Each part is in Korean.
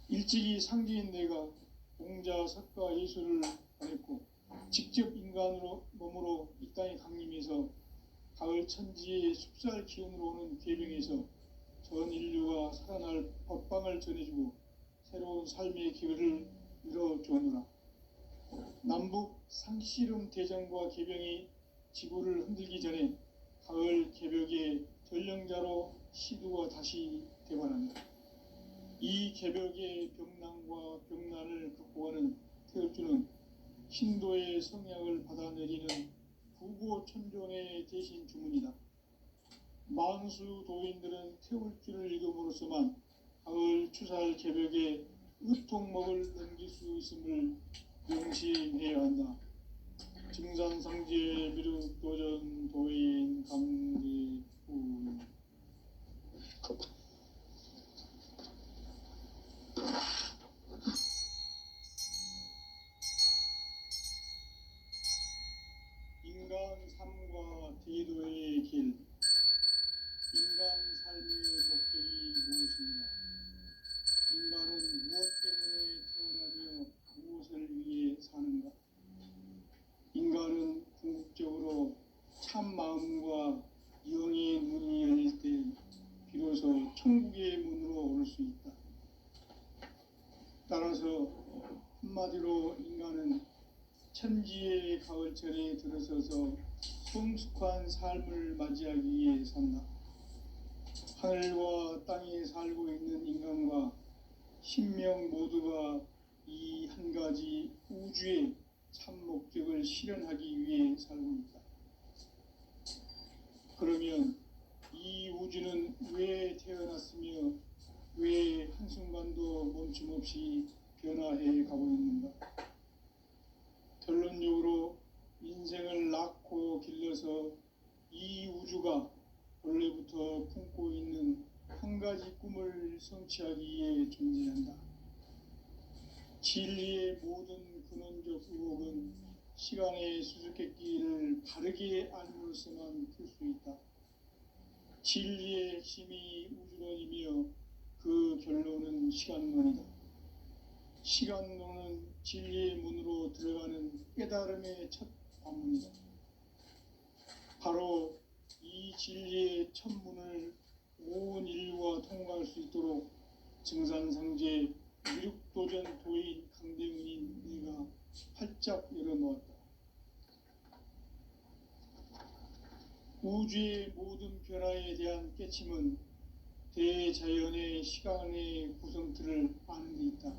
일찍이 상제인 내가 공자, 석가, 예수를 보냈고 직접 인간으로 몸으로 이 땅에 강림해서 가을 천지의 숲살 기운으로 오는 괴병에서 전 인류가 살아날 법방을 전해주고 새로운 삶의 기회를 열어주오노라. 남북 상씨름 대전과 개병이 지구를 흔들기 전에 가을 개벽의 전령자로 시두가 다시 되관한다. 이 개벽의 병난과 병난을 극복하는 태을주는 신도의 성약을 받아내리는 구고천존의 대신 주문이다. 만수 도인들은 태울주를 읽음으로써만 가을 추살 개벽의 의통목을 넘길 수 있음을 명심해야 한다. 증산상제 미륵도전 도인 강대우. 인간 삶과 대도의 길. 인간 삶의 목적이 무엇인가? 인간은 무엇 때문에 태어나며 무엇을 위해 사는가? 인간은 궁극적으로 참 마음과 영의 문이 열릴 때 비로소 천국의 문으로 올 수 있다. 따라서 한마디로 인간은 천지의 가을철에 들어서서 성숙한 삶을 맞이하기 위해 산다. 하늘과 땅에 살고 있는 인간과 신명 모두가 이 한 가지 우주의 참 목적을 실현하기 위해 살고 있다. 그러면 이 우주는 왜 태어났으며 왜 한순간도 멈춤없이 변화해 가고 있는가? 결론적으로 인생을 낳고 길러서 이 우주가 원래부터 품고 있는 한 가지 꿈을 성취하기 위해 존재한다. 진리의 모든 근원적 의혹은 시간의 수수께끼를 바르게 알므로써만 풀 수 있다. 진리의 핵심이 우주론이며 그 결론은 시간론이다. 시간론은 진리의 문으로 들어가는 깨달음의 첫 관문이다. 바로 이 진리의 첫 문을 온 인류가 통과할 수 있도록 증산상제 미륵도전 도인 강대훈인 내가 활짝 열어놓았다. 우주의 모든 변화에 대한 깨침은 대자연의 시간의 구성틀을 아는 데 있다.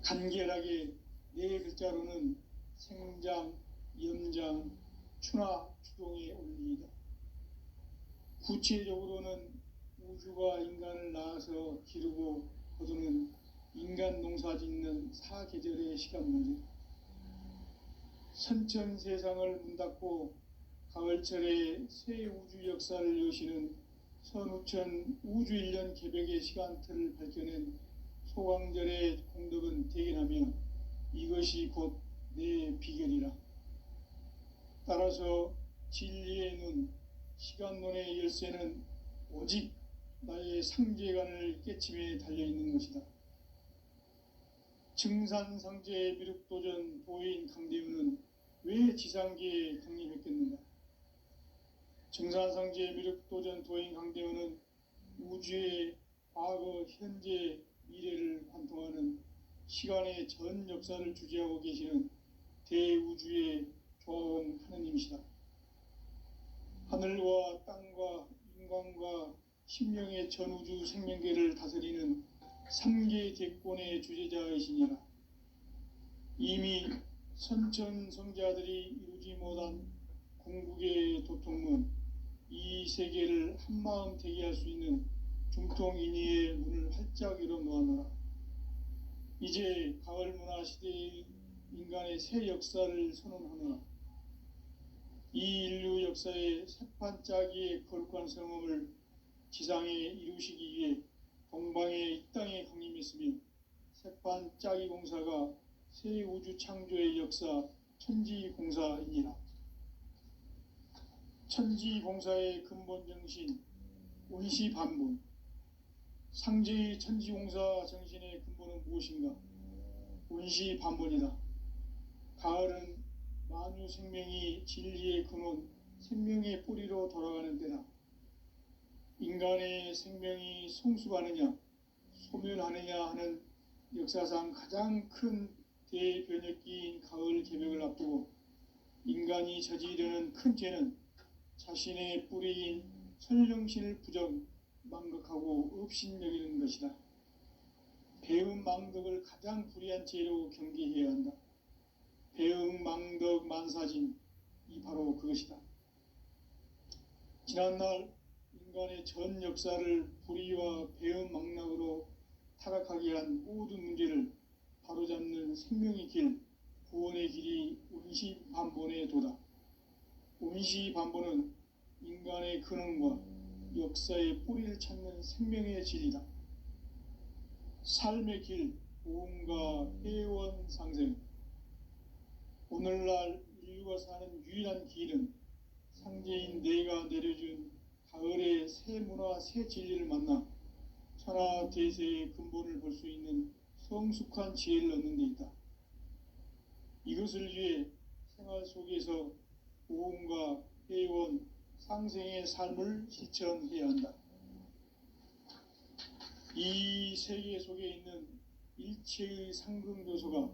간결하게 네 글자로는 생장, 염장, 추나 추동의 원리이다. 구체적으로는 우주가 인간을 낳아서 기르고 거두는 인간 농사 짓는 사계절의 시간 문제. 선천 세상을 문 닫고 가을철에 새 우주 역사를 여시는 선우천 우주 1년 개벽의 시간틀을 밝혀낸 소강절의 공덕은 대견하며 이것이 곧 내 비결이라. 따라서 진리의 눈, 시간론의 열쇠는 오직 나의 상제관을 깨침에 달려있는 것이다. 증산상제 미륵도전 도인 강대훈은 왜 지상계에 강림했겠는가? 증산상제 미륵도전 도인 강대훈은 우주의 과거, 현재, 미래를 관통하는 시간의 전 역사를 주재하고 계시는 대우주의 조화원 하느님이시다. 하늘과 땅과 인간과 신명의 전우주 생명계를 다스리는 삼계 대권의 주제자이시니라. 이미 선천성자들이 이루지 못한 궁극의 도통문, 이 세계를 한마음 되게 할 수 있는 중통인의의 문을 활짝 열어놓아노라. 이제 가을 문화 시대의 인간의 새 역사를 선언하노라. 이 인류 역사의 새판 짜기의 거룩한 성험을 지상에 이루시기 위해 동방의 이 땅에 강림했으며 새판 짜기 공사가 새 우주 창조의 역사 천지공사이니라. 천지공사의 근본 정신 운시반분, 상제의 천지공사 정신의 근본은 무엇인가? 온시반본이다. 가을은 만유 생명이 진리의 근원, 생명의 뿌리로 돌아가는 때다. 인간의 생명이 성숙하느냐, 소멸하느냐 하는 역사상 가장 큰 대변혁기인 가을 개벽을 앞두고 인간이 저지르는 큰 죄는 자신의 뿌리인 천령신을 부정, 망극하고 업신여기는 것이다. 배음 망덕을 가장 불의한 죄로 경계해야 한다. 배음 망덕 만사진, 이 바로 그것이다. 지난날 인간의 전 역사를 불의와 배음 망락으로 타락하게 한 모든 문제를 바로잡는 생명의 길, 구원의 길이 온시반본의 도다. 온시반본은 인간의 근원과 역사의 뿌리를 찾는 생명의 진리다. 삶의 길, 보험과 회원 상생. 오늘날 인류가 사는 유일한 길은 상제인 내가 내려준 가을의 새 문화, 새 진리를 만나 천하 대세의 근본을 볼 수 있는 성숙한 지혜를 얻는 데 있다. 이것을 위해 생활 속에서 보험과 회원, 상생의 삶을 실천해야 한다. 이 세계 속에 있는 일체의 상금 요소가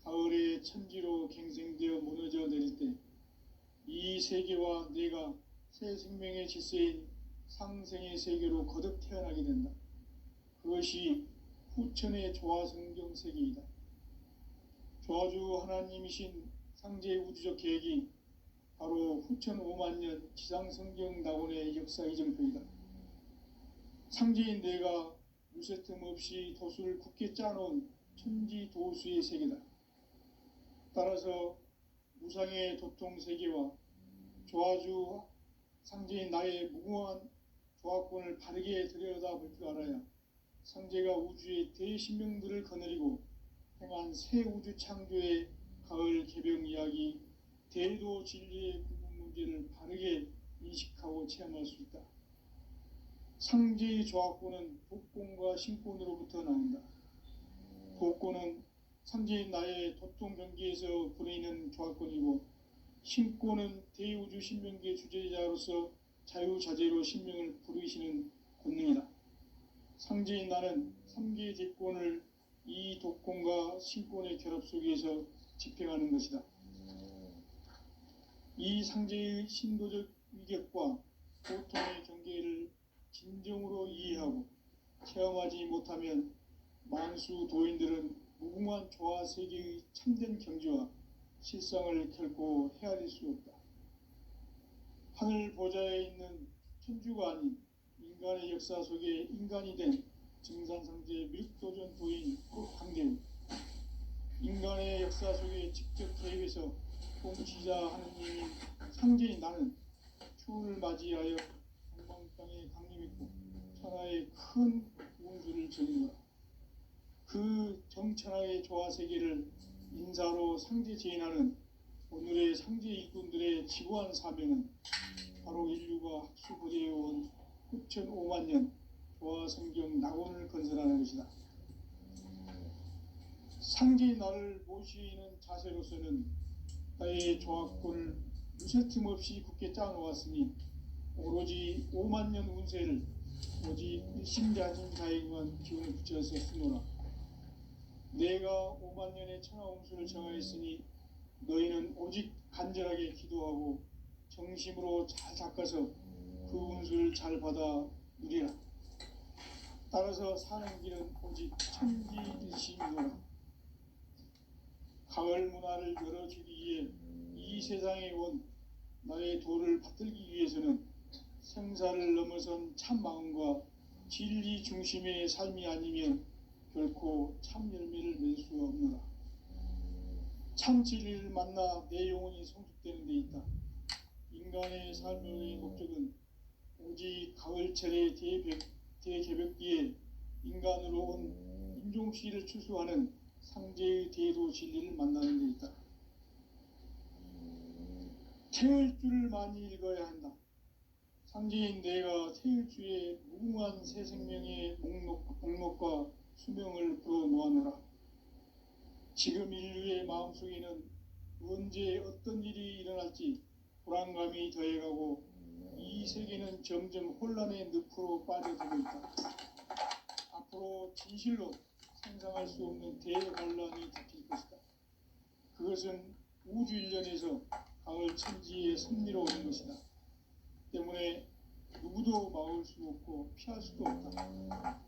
가을의 천지로 갱생되어 무너져 내릴 때 이 세계와 내가 새 생명의 질서인 상생의 세계로 거듭 태어나게 된다. 그것이 후천의 조화성경 세계이다. 조화주 하나님이신 상제의 우주적 계획이 바로 후천 5만년 지상성경 낙원의 역사 이정표이다. 상제인 내가 무쇠 틈 없이 도수를 굳게 짜놓은 천지도수의 세계다. 따라서 무상의 도통세계와 조화주 상제인 나의 무궁한 조화권을 바르게 들여다볼 줄 알아야 상제가 우주의 대신명들을 거느리고 행한 새 우주 창조의 가을 개벽 이야기, 대도 진리의 구분 문제를 바르게 인식하고 체험할 수 있다. 상제의 조화권은 복권과 신권으로부터 나온다. 복권은 상제인 나의 도통 경계에서 부리는 조화권이고, 신권은 대우주 신명기의 주제자로서 자유자재로 신명을 부르시는 권능이다. 상제인 나는 3개의 대권을 이 독권과 신권의 결합 속에서 집행하는 것이다. 이 상제의 신도적 위격과 고통의 경계를 진정으로 이해하고 체험하지 못하면 만수 도인들은 무궁한 조화 세계의 참된 경지와 실상을 결코 헤아릴 수 없다. 하늘 보좌에 있는 천주가 아닌 인간의 역사 속에 인간이 된 증산상제 밀도전 도인 강대우, 인간의 역사 속에 직접 개입해서 통치자 하느님인 상제인 나는 추운을 맞이하여 동방 땅에 강림했고 천하의 큰 운수를 전인노라. 그 정천하의 조화 세계를 인사로 상제 제인하는 오늘의 상제 일꾼들의 지구한 사명은 바로 인류가 학수부대해온 후천 5만년 조화 성경 낙원을 건설하는 것이다. 상제의 나를 모시는 자세로서는 나의 조화권을 무쇠틈 없이 굳게 짜놓았으니 오로지 5만년 운세를 오직 일심자진 자에게만 기운을 붙여서 쓰노라. 내가 5만년의 천하홍수를 정하였으니 너희는 오직 간절하게 기도하고 정심으로 잘 닦아서 그 운수를 잘 받아 누리라. 따라서 사는 길은 오직 천지일심이노라. 가을 문화를 열어주기 위해 이 세상에 온 나의 도를 받들기 위해서는 생사를 넘어선 참 마음과 진리 중심의 삶이 아니면 결코 참 열매를 맺을 수가 없노라. 참 진리를 만나 내 영혼이 성숙되는 데 있다. 인간의 삶의 목적은 오직 가을철의 대개벽기에 인간으로 온 인종시를 추수하는 상제의 대도 진리를 만나는 데 있다. 태을 줄을 많이 읽어야 한다. 상제인 내가 태일주의 무궁한 새 생명의 목록과 수명을 불어놓아노라. 지금 인류의 마음속에는 언제 어떤 일이 일어날지 불안감이 더해가고 이 세계는 점점 혼란의 늪으로 빠져들고 있다. 앞으로 진실로 상상할 수 없는 대환란이 닥칠 것이다. 그것은 우주 일련에서 가을 천지의 섭리로 오는 것이다. 때문에 누구도 막을 수 없고 피할 수도 없다.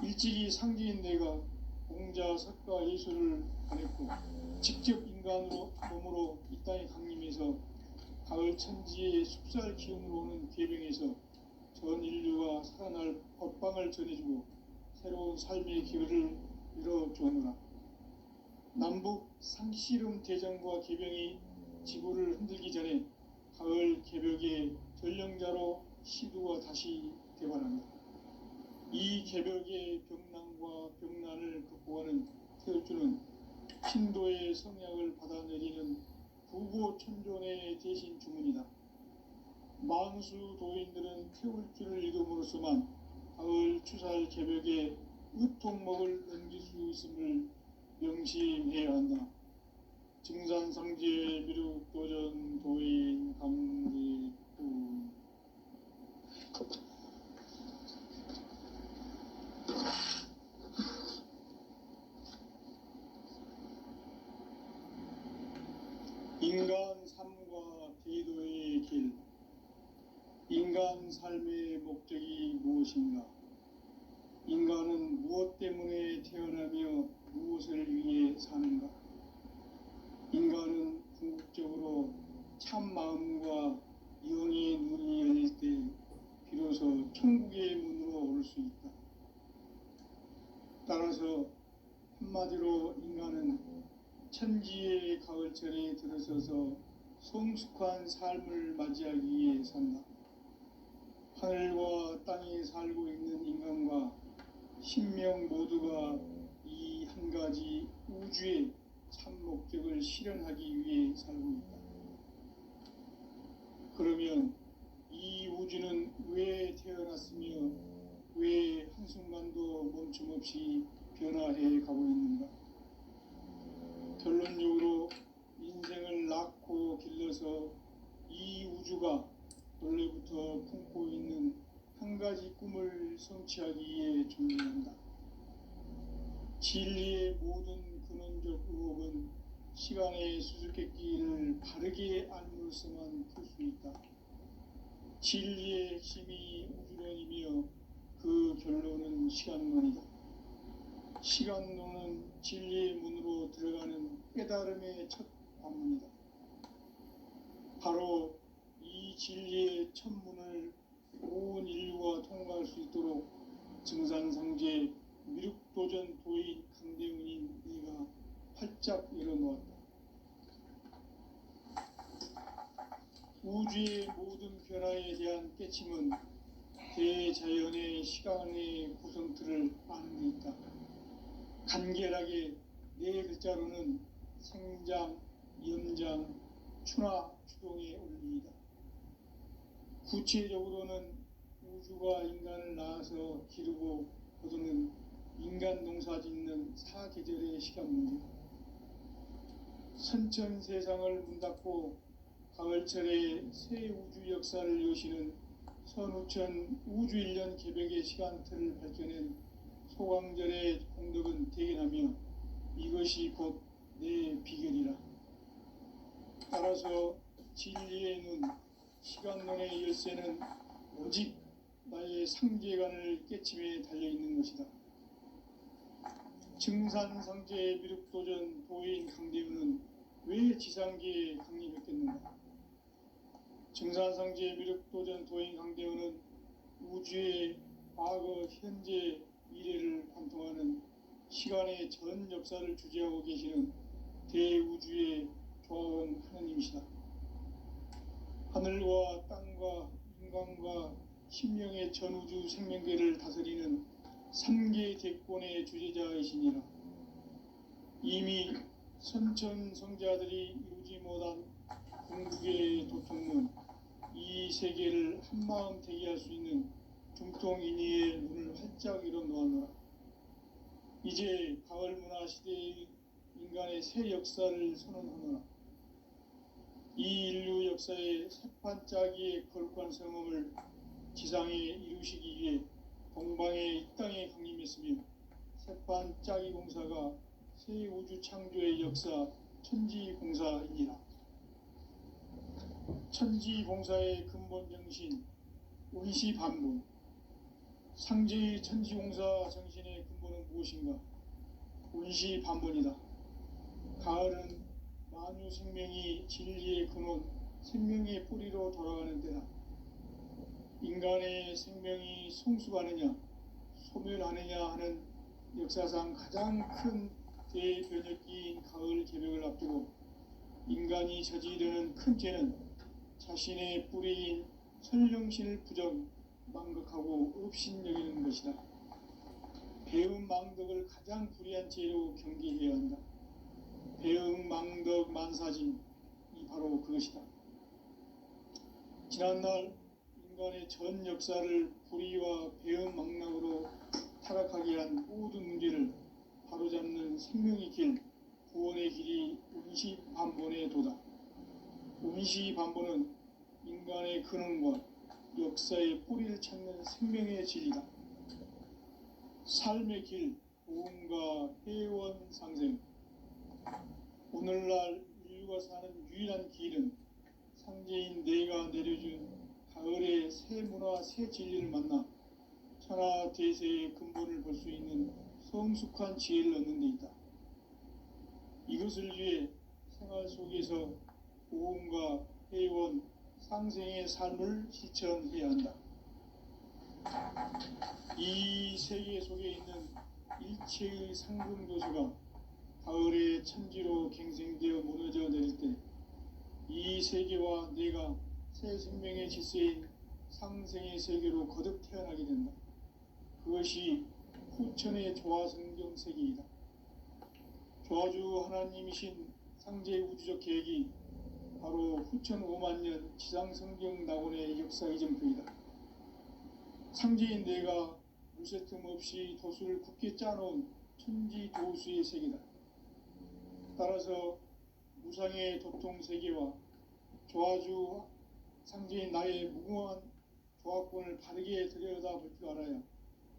일찍이 상제인 내가 공자, 석가, 예수를 보냈고 직접 인간으로 몸으로 이 땅에 강림해서 가을 천지의 숲살 기운으로 오는 괴병에서 전 인류가 살아날 법방을 전해주고 새로운 삶의 기회를 열어주오노라. 남북 상씨름 대전과 개병이 지구를 흔들기 전에 가을 개벽의 전령자로 시두가 다시 되관한다. 이 개벽의 병난과 병난을 극복하는 태울주는 신도의 성약을 받아내리는 부고천존의 대신 주문이다. 만수 도인들은 태울주를 이름으로서만 가을 추살 개벽의 의통목을 넘길 수 있음을 명심해야 한다. 증산상제 미륵도전 도인 감리부. 인간 삶과 대도의 길. 인간 삶의 목적이 무엇인가? 인간은 무엇 때문에 태어나며 무엇을 위해 사는가? 인간은 궁극적으로 참 마음과 영의 눈이 열릴 때 비로소 천국의 문으로 오를 수 있다. 따라서 한마디로 인간은 천지의 가을철에 들어서서 성숙한 삶을 맞이하기 위해 산다. 하늘과 땅에 살고 있는 인간과 신명 모두가 이 한 가지 우주의 참 목적을 실현하기 위해 살고 있다. 그러면 이 우주는 왜 태어났으며 왜 한순간도 멈춤 없이 변화해 가고 있는가? 결론적으로 인생을 낳고 길러서 이 우주가 원래부터 품고 있는 한 가지 꿈을 성취하기 위해 존재한다. 진리의 모든 근원적 의혹은 시간의 수수께끼를 바르게 알므로서만 풀 수 있다. 진리의 핵심이 우주론이며 그 결론은 시간론이다. 시간론은 진리의 문으로 들어가는 깨달음의 첫 관문이다. 바로 이 진리의 첫 문을 온 인류가 통과할 수 있도록 증산상제 미륵도전 도인 강대훈인 네가 활짝 열어놓았다. 우주의 모든 변화에 대한 깨침은 대자연의 시간의 구성틀을 아는 데 있다. 간결하게 네 글자로는 생장, 염장, 추나 추동의 원리이다. 구체적으로는 우주가 인간을 낳아서 기르고 거두는 인간 농사 짓는 사계절의 시간 문제다. 선천 세상을 문 닫고 가을철에 새 우주 역사를 여시는 선우천 우주일년 개벽의 시간틀을 밝혀낸 소강절의 공덕은 대견하며 이것이 곧 내 비결이라. 따라서 진리의 눈, 시간론의 열쇠는 오직 나의 상제관을 깨침에 달려있는 것이다. 증산상제 미륵도전 도인 강대훈은 왜 지상계에 강림했겠는가? 증산상제 미륵도전 도인 강대훈은 우주의 과거, 현재, 미래를 관통하는 시간의 전 역사를 주재하고 계시는 대우주의 조화원 하느님이시다. 하늘과 땅과 인간과 신명의 전우주 생명계를 다스리는 3계 대권의 주재자이시니라. 이미 선천성자들이 이루지 못한 궁극의 도통문, 이 세계를 한마음 되게 할 수 있는 중통인의의 문을 활짝 열어 놓았노라. 이제 가을 문화 시대의 인간의 새 역사를 선언하노라. 이 인류 역사의 새판짜기의 거룩한 성음을 지상에 이루시기 위해 동방의 이 땅에 강림했으며 새판짜기 공사가 새 우주 창조의 역사 천지공사이니라. 천지공사의 근본 정신 운시반본. 상제의 천지공사 정신의 근본은 무엇인가? 운시반본이다. 가을은 만유 생명이 진리의 근원, 생명의 뿌리로 돌아가는 때다. 인간의 생명이 성숙하느냐, 소멸하느냐 하는 역사상 가장 큰 대변혁기인 가을 개벽을 앞두고 인간이 저지르는 큰 죄는 자신의 뿌리인 설령신을 부정, 망극하고 업신여기는 것이다. 배은망덕을 가장 불의한 죄로 경계해야 한다. 배은망덕 만사짐이 바로 그것이다. 지난날 인간의 전 역사를 불의와 배은망락으로 타락하게 한 모든 문제를 바로잡는 생명의 길, 구원의 길이 운시반본의 도다. 운시반본은 인간의 근원과 역사의 뿌리를 찾는 생명의 진리다. 삶의 길, 보험과 회원 상생. 오늘날 인류가 사는 유일한 길은 상제인 내가 내려준 가을의 새 문화, 새 진리를 만나 천하 대세의 근본을 볼 수 있는 성숙한 지혜를 얻는 데 있다. 이것을 위해 생활 속에서 보험과 회원, 상생의 삶을 실천해야 한다. 이 세계 속에 있는 일체의 상금도수가 가을의 천지로 갱생되어 무너져 내릴 때 이 세계와 내가 새 생명의 질서인 상생의 세계로 거듭 태어나게 된다. 그것이 후천의 조화성경 세계이다. 조화주 하나님이신 상제 우주적 계획이 바로 후천 5만년 지상성경 낙원의 역사 이정표이다. 상제인 내가 무쇠 틈 없이 도수를 굳게 짜놓은 천지 도수의 세계다. 따라서 무상의 도통 세계와 조화주 상제인 나의 무궁한 조화권을 바르게 들여다볼 줄 알아야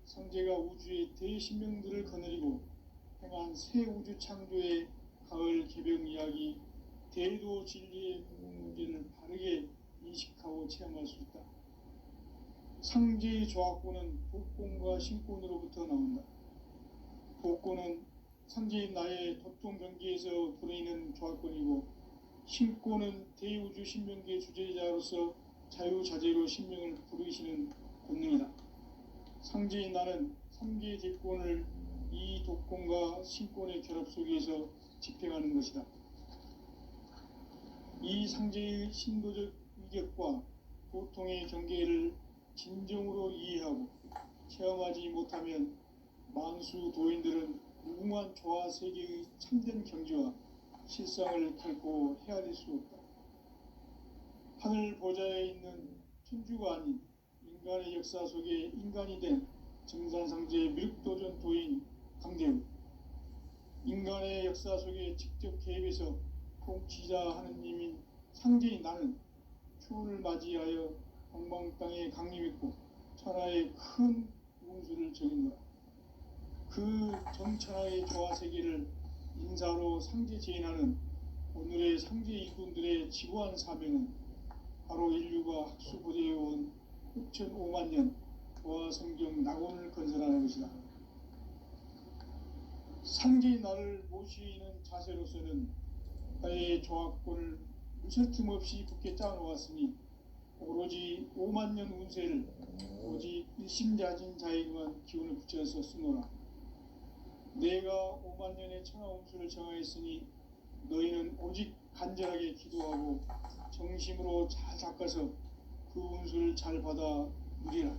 상제가 우주의 대신명들을 거느리고 행한 새 우주 창조의 가을 개벽 이야기, 대도 진리의 문제를 바르게 인식하고 체험할 수 있다. 상제의 조화권은 복권과 신권으로부터 나온다. 복권은 상제인 나의 도통 경계에서 불어있는 조화권이고, 신권은 대우주 신명계 주제자로서 자유자재로 신명을 부르시는 본능이다. 상제인 나는 3개의 대권을 이 독권과 신권의 결합 속에서 집행하는 것이다. 이 상제의 신도적 위격과 보통의 경계를 진정으로 이해하고 체험하지 못하면 만수 도인들은 무궁한 조화 세계의 참된 경지와 실상을 결코 헤아릴 수 없다. 하늘 보좌에 있는 천주가 아닌 인간의 역사 속에 인간이 된 정산상제의 밀도전 도인 강대우, 인간의 역사 속에 직접 개입해서 통치자 하느님인 상제인 나는 추운을 맞이하여 동방 땅에 강림했고 천하의 큰 운수를 적인노라. 그 정천하의 조화 세계를 인사로 상제 제인하는 오늘의 상제 일꾼들의 지구한 사명은 바로 인류가 학수고대해온 후천 5만년 조화 성경 낙원을 건설하는 것이다. 상제인 나를 모시는 자세로서는 나의 조화권을 무쇠 틈 없이 굳게 짜놓았으니 오로지 5만년 운세를 오직 일심자진 자에게만 기운을 붙여서 쓰노라. 내가 5만년의 천하 운수를 정하였으니 너희는 오직 간절하게 기도하고 정심으로 잘 닦아서 그 운수를 잘 받아 누리라.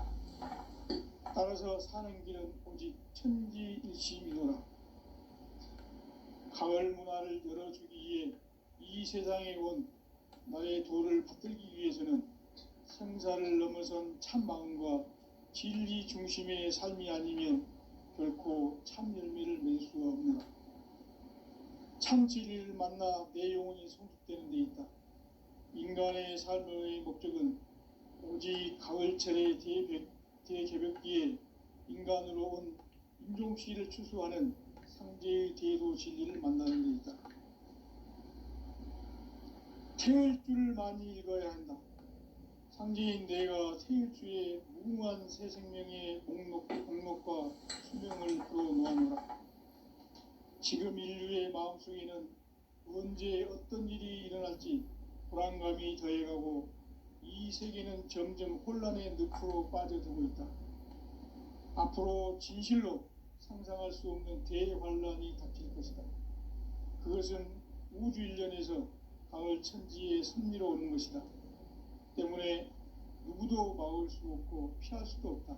따라서 사는 길은 오직 천지일심이노라. 가을 문화를 열어주기 위해 이 세상에 온 나의 도를 받들기 위해서는 생사를 넘어선 참 마음과 진리 중심의 삶이 아니면 결코 참 열매를 맺을 수가 없느라. 참 진리를 만나 내 영혼이 성숙되는 데 있다. 인간의 삶의 목적은 오직 가을철의 대개벽기에 인간으로 온 인종시를 추수하는 상제의 대도 진리를 만나는 데 있다. 태을 줄을 많이 읽어야 한다. 상제인 내가 태일주의 무궁한 새 생명의 목록과 수명을 풀어놓아노라. 지금 인류의 마음속에는 언제 어떤 일이 일어날지 불안감이 더해가고 이 세계는 점점 혼란의 늪으로 빠져들고 있다. 앞으로 진실로 상상할 수 없는 대환란이 닥칠 것이다. 그것은 우주 일련에서 가을 천지의 섭리로 오는 것이다. 때문에 누구도 막을 수 없고 피할 수도 없다.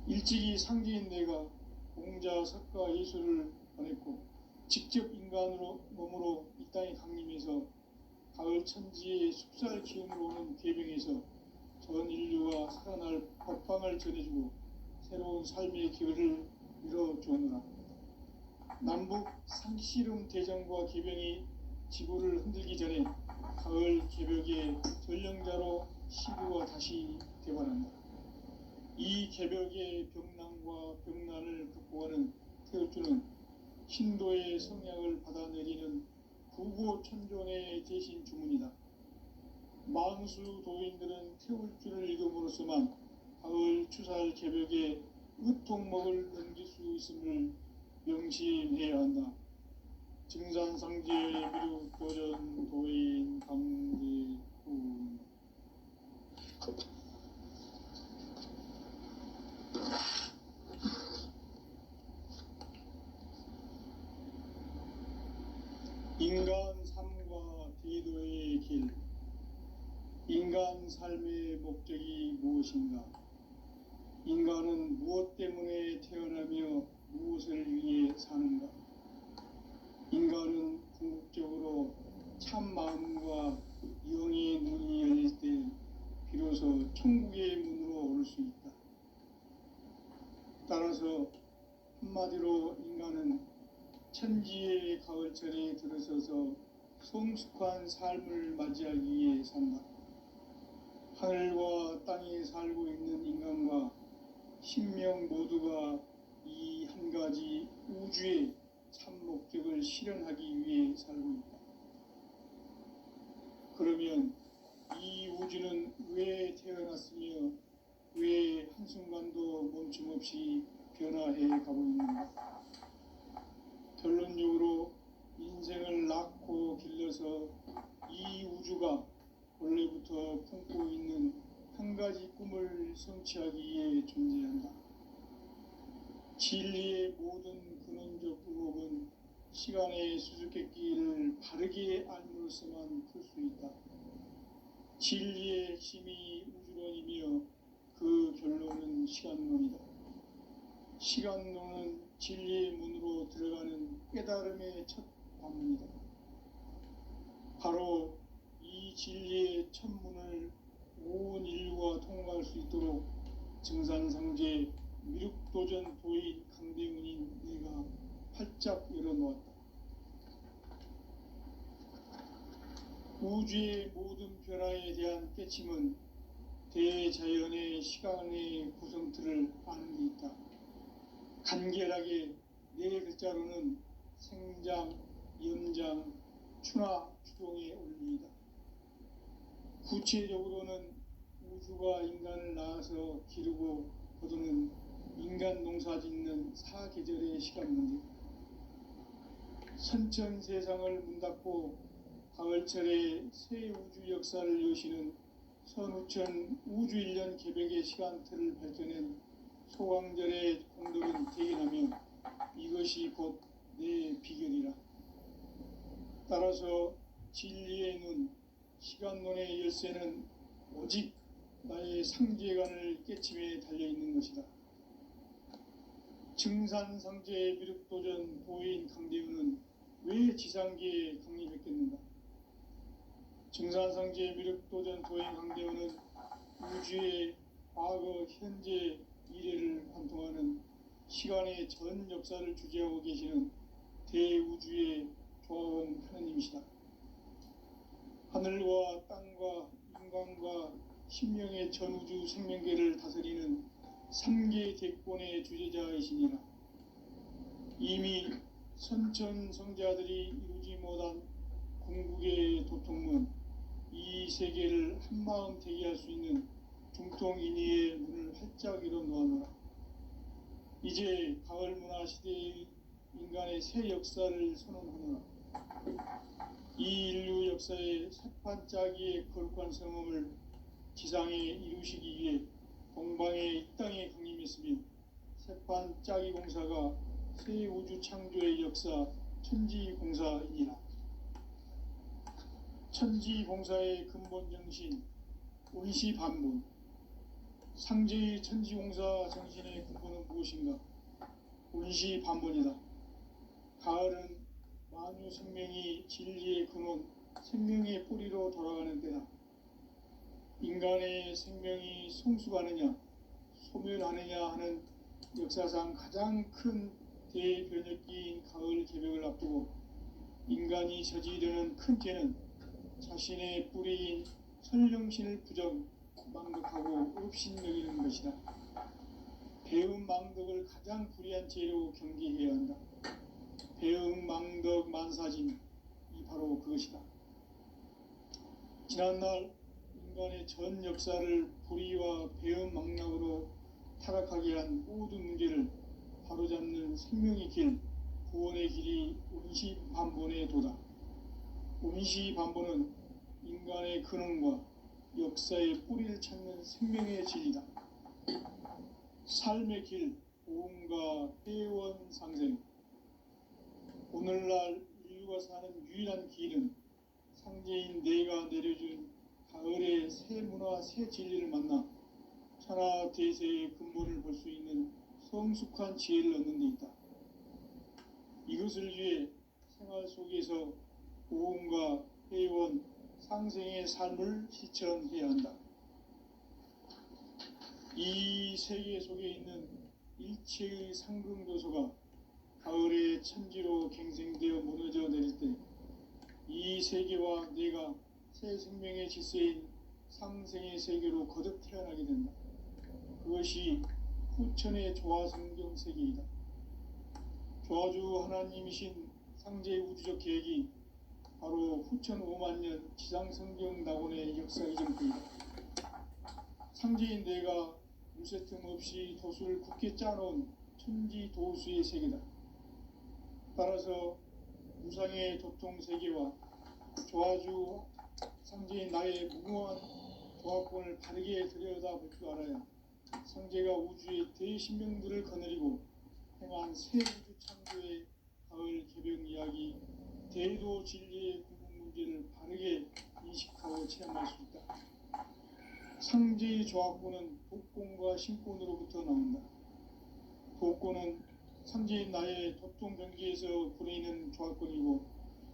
일찍이 상제인 내가 공자, 석가, 예수를 보냈고 직접 인간으로 몸으로 이 땅에 강림해서 가을 천지의 숲살 기운으로 오는 괴병에서 전 인류가 살아날 법방을 전해주고 새로운 삶의 기회를 밀어주었노라. 남북 상씨름 대전과 개병이 지구를 흔들기 전에 가을 개벽의 전령자로 시구가 다시 되관한다. 이 개벽의 병난과 병난을 극복하는 태울주는 신도의 성향을 받아내리는 구구천존의 대신 주문이다. 만수 도인들은 태울주를 읽음으로써만 가을 추살 개벽의 으통목을 넘길 수 있음을 명심해야 한다. 증산상제의 미륵 도전 도인 강대훈. 인간 삶과 대도의 길. 인간 삶의 목적이 무엇인가? 인간은 무엇 때문에 태어나며 무엇을 위해 사는가? 인간은 궁극적으로 참 마음과 영의 문이 열릴 때 비로소 천국의 문으로 오를 수 있다. 따라서 한마디로 인간은 천지의 가을철에 들어서서 성숙한 삶을 맞이하기 위해 산다. 하늘과 땅에 살고 있는 인간과 신명 모두가 이 한 가지 우주의 참 목적을 실현하기 위해 살고 있다. 그러면 이 우주는 왜 태어났으며 왜 한순간도 멈춤없이 변화해 가고 있는가? 결론적으로 인생을 낳고 길러서 이 우주가 원래부터 품고 있는 한 가지 꿈을 성취하기 위해 존재한다. 진리의 모든 근원적 의혹은 시간의 수수께끼를 바르게 알므로써만 풀 수 있다. 진리의 핵심이 우주론이며 그 결론은 시간론이다. 시간론은 진리의 문으로 들어가는 깨달음의 첫 관문이다. 바로 이 진리의 첫 문을 온 인류가 통과할 수 있도록 증산상제 미륵도전 도인 강대훈인 내가 활짝 열어놓았다. 우주의 모든 변화에 대한 깨침은 대자연의 시간의 구성틀을 아는 데 있다. 간결하게 네 글자로는 생장, 연장, 추나 추동의 원리이다. 구체적으로는 우주가 인간을 낳아서 기르고 거두는 인간 농사 짓는 사계절의 시간 문제. 선천 세상을 문 닫고 가을철에 새 우주 역사를 여시는 선우천 우주일년 개벽의 시간틀을 밝혀낸 소강절의 공덕은 대견하며 이것이 곧 내 비결이라. 따라서 진리의 눈, 시간론의 열쇠는 오직 나의 상제관을 깨침에 달려있는 것이다. 증산상제 미륵도전 도인 강대훈은 왜 지상계에 강림했겠는가? 증산상제 미륵도전 도인 강대훈은 우주의 과거, 현재, 미래를 관통하는 시간의 전 역사를 주재하고 계시는 대우주의 조화원 하나님이시다. 하늘과 땅과 인간과 신명의 전우주 생명계를 다스리는 삼계 대권의 주재자이시니라. 이미 선천성자들이 이루지 못한 궁극의 도통문, 이 세계를 한마음 대기할 수 있는 중통인의의 문을 활짝 열어 놓아노라. 이제 가을 문화 시대의 인간의 새 역사를 선언하노라. 이 인류 역사의 새판짜기의 거룩한 성험을 지상에 이루시기 위해 동방의 이 땅에 강림했으며 새판짜기 공사가 새 우주 창조의 역사 천지공사이니라. 천지공사의 근본 정신 운시반본. 상제의 천지공사 정신의 근본은 무엇인가? 운시반본이다. 가을은 만유 생명이 진리의 근원, 생명의 뿌리로 돌아가는 때다. 인간의 생명이 성숙하느냐, 소멸하느냐 하는 역사상 가장 큰 대변혁기인 가을 개벽을 앞두고 인간이 저지르는 큰 죄는 자신의 뿌리인 설령신을 부정, 망덕하고 업신여기는 것이다. 배음 망덕을 가장 불의한 죄로 경계해야 한다. 배음 망덕 만사짐이 바로 그것이다. 지난날 인간의 전 역사를 불의와 배음 망락으로 타락하게 한 모든 문제를 바로잡는 생명의 길, 구원의 길이 운시반본의 도다. 운시반본은 인간의 근원과 역사의 뿌리를 찾는 생명의 진리다. 삶의 길, 오음과 회원 상생. 오늘날 인류가 사는 유일한 길은 상제인 내가 내려준 가을의 새 문화, 새 진리를 만나 천하 대세의 근본을 볼 수 있는 성숙한 지혜를 얻는 데 있다. 이것을 위해 생활 속에서 오음과 회원, 상생의 삶을 실천해야 한다. 이 세계 속에 있는 일체의 상승요소가 가을의 천지로 갱생되어 무너져 내릴 때 이 세계와 내가 새 생명의 질서인 상생의 세계로 거듭 태어나게 된다. 그것이 후천의 조화성경 세계이다. 조화주 하나님이신 상제 우주적 계획이 바로 후천 5만년 지상성경 낙원의 역사 이전부이다. 상제인 내가 무쇠틈 없이 도수를 굳게 짜놓은 천지 도수의 세계다. 따라서 무상의 도통 세계와 조화주 상제인 나의 무궁한 조화권을 바르게 들여다볼 줄 알아야 상제가 우주의 대신명들을 거느리고 행한 새 우주 창조의 가을 개벽 이야기, 대도 진리의 궁극 문제를 바르게 인식하고 체험할 수 있다. 상제의 조화권은 독권과 신권으로부터 나온다. 독권은 상제인 나의 도통 경계에서 부르이는 조화권이고,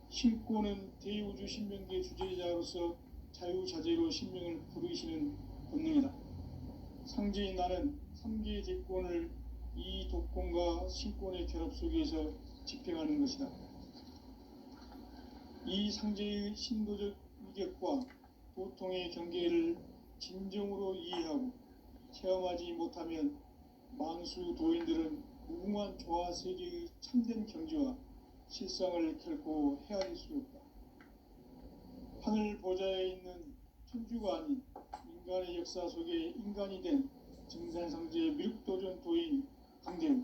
신권은 대우주 신명계 주제자로서 자유자재로 신명을 부르시는 본능이다. 상제인 나는 3개의 대권을 이 독권과 신권의 결합 속에서 집행하는 것이다. 이 상제의 신도적 위격과 도통의 경계를 진정으로 이해하고 체험하지 못하면 만수 도인들은 무궁한 조화 세계의 참된 경지와 실상을 결코 헤아릴 수 없다. 하늘 보좌에 있는 천주가 아닌 인간의 역사 속에 인간이 된 정산상제 밀국도전 도인 강대우,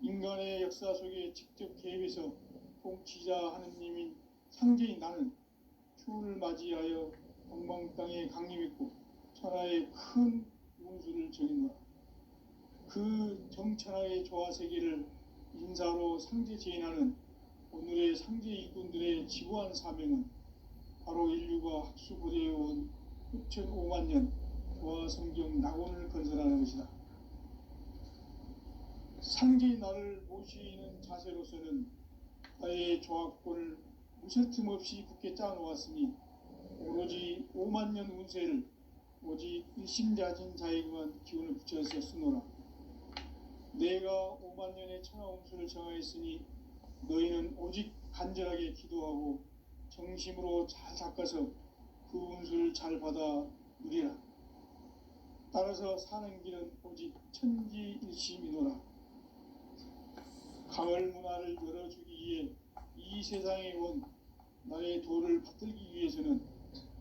인간의 역사 속에 직접 개입해서 통치자 하느님인 상제인 나는 추후를 맞이하여 동방 땅에 강림했고 천하의 큰 운수를 적인노라. 그 정천하의 조화 세계를 인사로 상제 제인하는 오늘의 상제 일꾼들의 지구한 사명은 바로 인류가 학수고대해온 후천 5만년 조화 성경 낙원을 건설하는 것이다. 상제인 나를 모시는 자세로서는 나의 조화권을 무쇠틈 없이 굳게 짜놓았으니 오로지 5만년 운세를 오직 일심자진 자에게만 기운을 붙여서 쓰노라. 내가 5만 년의 천하홍수를 정하였으니 너희는 오직 간절하게 기도하고 정심으로 잘 닦아서 그 운수를 잘 받아 누리라. 따라서 사는 길은 오직 천지일심이노라. 가을 문화를 열어주기 위해 이 세상에 온 나의 도를 받들기 위해서는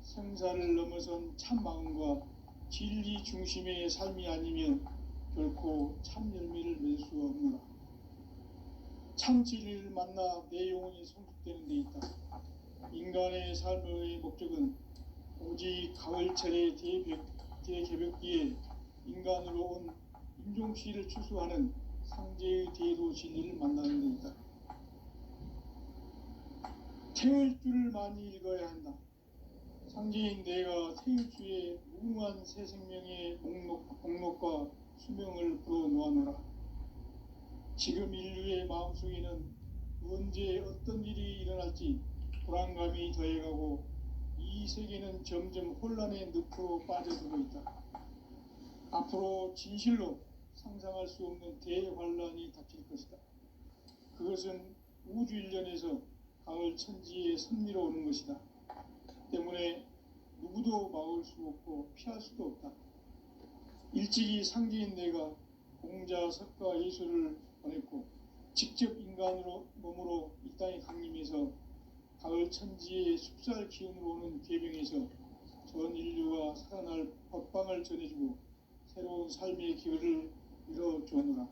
생사를 넘어선 참 마음과 진리 중심의 삶이 아니면 결코 참 열매를 맺을 수 없노라. 참 진리를 만나 내 영혼이 성숙되는 데 있다. 인간의 삶의 목적은 오직 가을철의 대개벽기에 인간으로 온 임종씨를 추수하는 상제의 대도 진리를 만나는 데 있다. 태울 줄을 많이 읽어야 한다. 상제인 내가 태울 주의 무궁한 새 생명의 목록과 수명을 불어놓아노라. 지금 인류의 마음속에는 언제 어떤 일이 일어날지 불안감이 더해가고 이 세계는 점점 혼란의 늪으로 빠져들고 있다. 앞으로 진실로 상상할 수 없는 대환란이 닥칠 것이다. 그것은 우주 일련에서 가을 천지의 섭리로 오는 것이다. 때문에 누구도 막을 수 없고 피할 수도 없다. 일찍이 상제인 내가 공자, 석가, 예수를 보냈고 직접 인간으로 몸으로 이 땅에 강림해서 가을 천지의 숲살 기운으로 오는 계병에서 전 인류가 살아날 법방을 전해주고 새로운 삶의 기회를 이뤄주노라.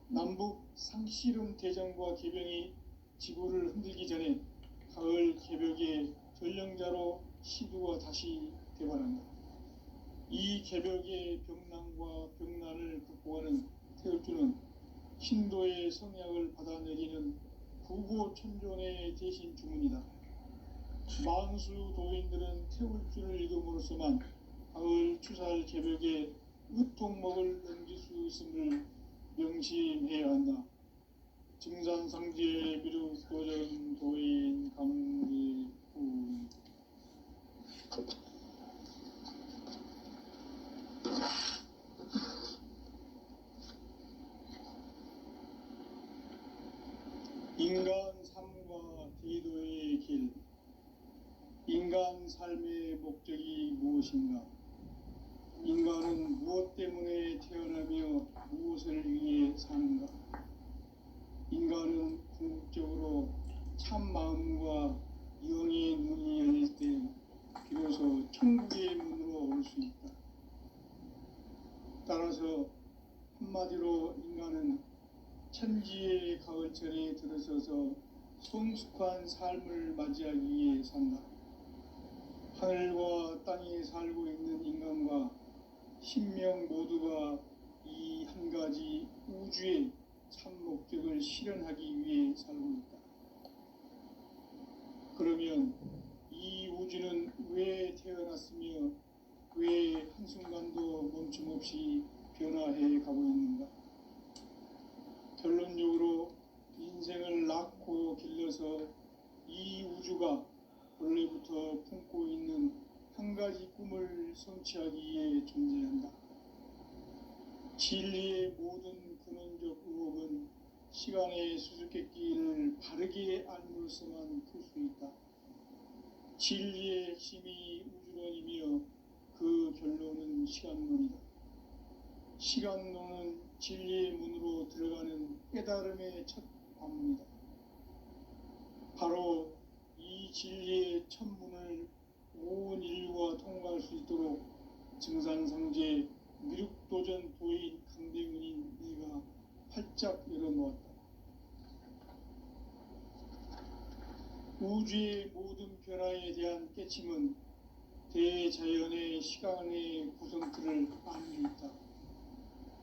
남북 상씨름 대전과 계병이 지구를 흔들기 전에 가을 개벽의 전령자로 시두가 다시 되관한다. 이 개벽의 병난과 병난을 극복하는 태울주는 신도의 성약을 받아내리는 구고천존의 대신 주문이다. 만수 도인들은 태울주를 읽음으로써만 가을 추살 개벽의 으통목을 넘길 수 있음을 명심해야 한다. 증산상제 비루 도전 도인 감리후. 인간 삶과 대도의 길. 인간 삶의 목적이 무엇인가? 인간은 무엇 때문에 태어나며 무엇을 위해 사는가? 인간은 궁극적으로 참 마음과 영의 문이 열릴 때 비로소 천국의 문으로 올 수 있다. 따라서 한마디로 인간은 천지의 가을철에 들어서서 성숙한 삶을 맞이하기 위해 산다. 하늘과 땅에 살고 있는 인간과 신명 모두가 이 한 가지 우주의 참 목적을 실현하기 위해 살고 있다. 그러면 이 우주는 왜 태어났으며 왜 한순간도 멈춤없이 변화해 가고 있는가? 결론적으로 인생을 낳고 길러서 이 우주가 원래부터 품고 있는 한 가지 꿈을 성취하기 위해 존재한다. 진리의 모든 근원적 의혹은 시간의 수수께끼를 바르게 알므로서만 풀 수 있다. 진리의 핵심이 우주론이며 그 결론은 시간론이다. 시간론은 진리의 문으로 들어가는 깨달음의 첫 관문이다. 바로 이 진리의 첫 문을 온 인류가 통과할 수 있도록 증산상제 미륵도전 도인 강대문인 네가 활짝 열어놓았다. 우주의 모든 변화에 대한 깨침은 대자연의 시간의 구성틀을 안고 있다.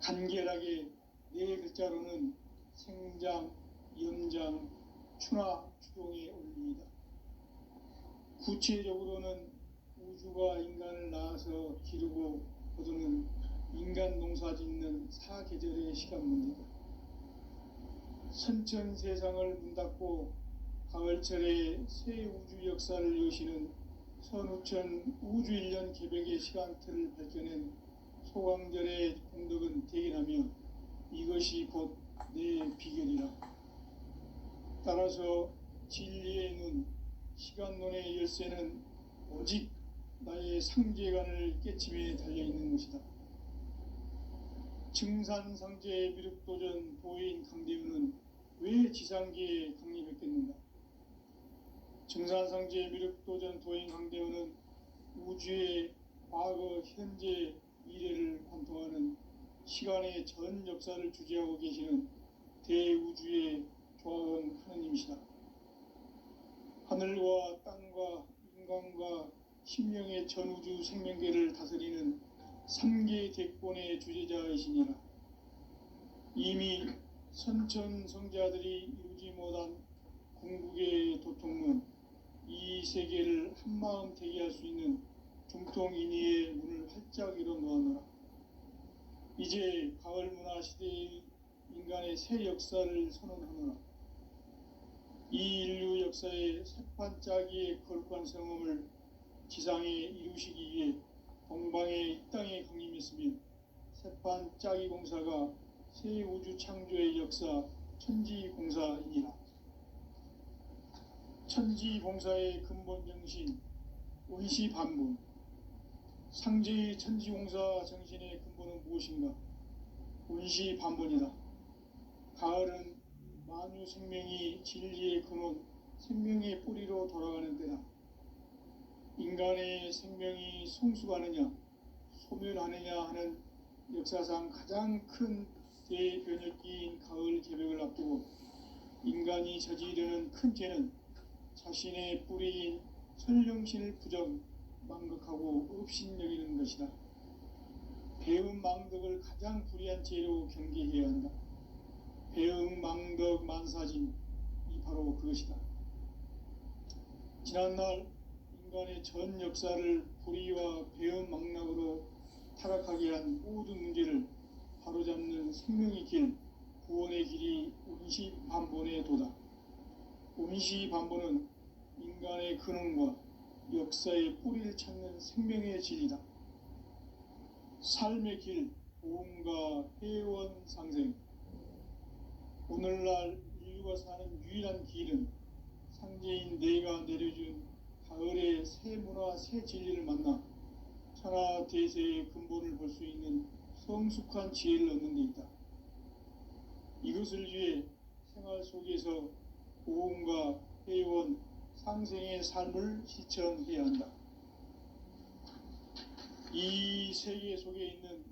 간결하게 네 글자로는 생장, 연장, 추나 추동의 원리이다. 구체적으로는 우주가 인간을 낳아서 기르고 거두는 인간 농사 짓는 사계절의 시간문이다. 선천 세상을 문 닫고 가을철에 새 우주 역사를 여시는 선우천 우주 1년 개벽의 시간틀을 밝혀낸 소강절의 공덕은 대견하며 이것이 곧 내 비결이라. 따라서 진리의 눈, 시간론의 열쇠는 오직 나의 상제관을 깨침에 달려있는 것이다. 증산상제 미륵도전 도인 강대우는 왜 지상계에 강림했겠는가? 증산상제 미륵도전 도인 강대우는 우주의 과거, 현재, 미래를 관통하는 시간의 전 역사를 주재하고 계시는 대우주의 조화원 하느님이시다. 하늘과 땅과 인간과 신명의 전우주 생명계를 다스리는 3계 대권의 주재자이시니라. 이미 선천성자들이 이루지 못한 궁극의 도통론, 이 세계를 한마음 대기할 수 있는 중통인의의 문을 활짝 열어 놓아노라. 이제 가을 문화 시대의 인간의 새 역사를 선언하노라. 이 인류 역사의 새판짜기의 거룩한 성험을 지상에 이루시기 위해 동방의 이 땅에 강림했으며 새판짜기 공사가 새 우주 창조의 역사 천지공사이니라. 천지공사의 근본 정신 원시반분. 상제의 천지공사 정신의 근본은 무엇인가? 원시반분이다. 가을은 만유 생명이 진리의 근원, 생명의 뿌리로 돌아가는 때다. 인간의 생명이 성숙하느냐, 소멸하느냐 하는 역사상 가장 큰 대변혁기인 가을 개벽을 앞두고 인간이 저지르는 큰 죄는 자신의 뿌리인 설령신을 부정, 망극하고 업신여기는 것이다. 배음 망덕을 가장 불의한 죄로 경계해야 한다. 배음 망덕 만사진, 이 바로 그것이다. 지난날 인간의 전 역사를 불의와 배음 망락으로 타락하게 한 모든 문제를 바로잡는 생명의 길, 구원의 길이 원시반본의 도다. 원시반본은 인간의 근원과 역사의 뿌리를 찾는 생명의 진리다. 삶의 길, 보험과 회원 상생. 오늘날 인류가 사는 유일한 길은 상제인 내가 내려준 가을의 새 문화, 새 진리를 만나 천하 대세의 근본을 볼 수 있는 성숙한 지혜를 얻는 데 있다. 이것을 위해 생활 속에서 보험과 회원, 상생의 삶을 실천해야 한다. 이 세계 속에 있는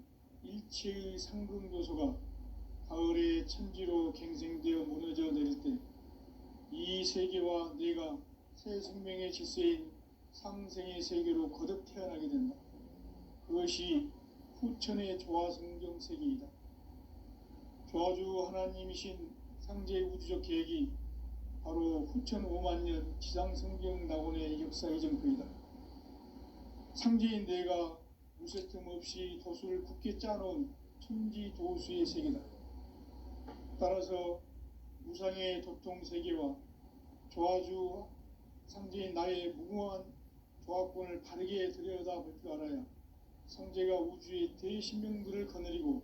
일체의 상승교소가 가을의 천지로 갱생되어 무너져 내릴 때 이 세계와 내가 새 생명의 질서인 상생의 세계로 거듭 태어나게 된다. 그것이 후천의 조화성경 세계이다. 조화주 하나님이신 상제 우주적 계획이 바로 후천 5만년 지상성경 낙원의 역사의 정표이다. 상제인 내가 무쇠 틈 없이 도수를 굳게 짜놓은 천지도수의 세계다. 따라서 무상의 도통세계와 조화주 상제인 나의 무궁한 조화권을 바르게 들여다볼 줄 알아야 상제가 우주의 대신명들을 거느리고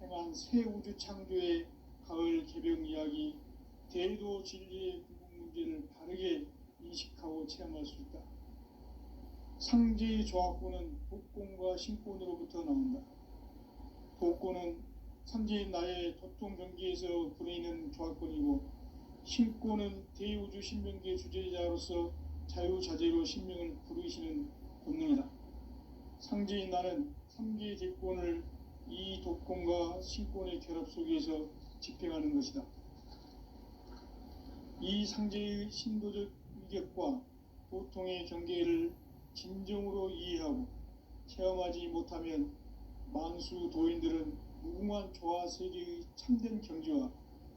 행한 새 우주 창조의 가을 개벽 이야기, 대도 진리의 궁극 문제를 바르게 인식하고 체험할 수 있다. 상제의 조화권은 복권과 신권으로부터 나온다. 복권은 상제인 나의 도통 경계에서 부리는 조화권이고, 신권은 대우주 신명계 주제자로서 자유자재로 신명을 부르시는 본능이다. 상제인 나는 3계 대권을 이 독권과 신권의 결합 속에서 집행하는 것이다. 이 상제의 신도적 위격과 보통의 경계를 진정으로 이해하고 체험하지 못하면 만수 도인들은 무궁한 조화 세계의 참된 경지와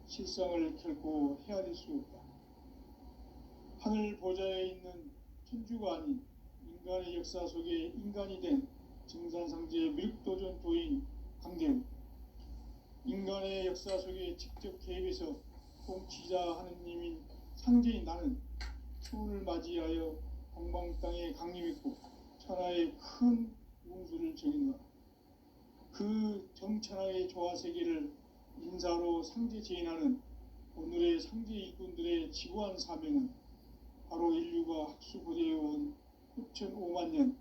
실상을 결코 헤아릴 수 없다. 하늘 보좌에 있는 천주가 아닌 인간의 역사 속에 인간이 된 증산상제 미륵도전 도인 강대우, 인간의 역사 속에 직접 개입해서 통치자 하느님인 상제인 나는 추운을 맞이하여 동방 땅에 강림했고 천하의 큰 운수를 정했노라. 그 정천하의 조화세계를 인사로 상제 제인하는 오늘의 상제 일꾼들의 지구한 사명은 바로 인류가 학수고대해온 9,500만 년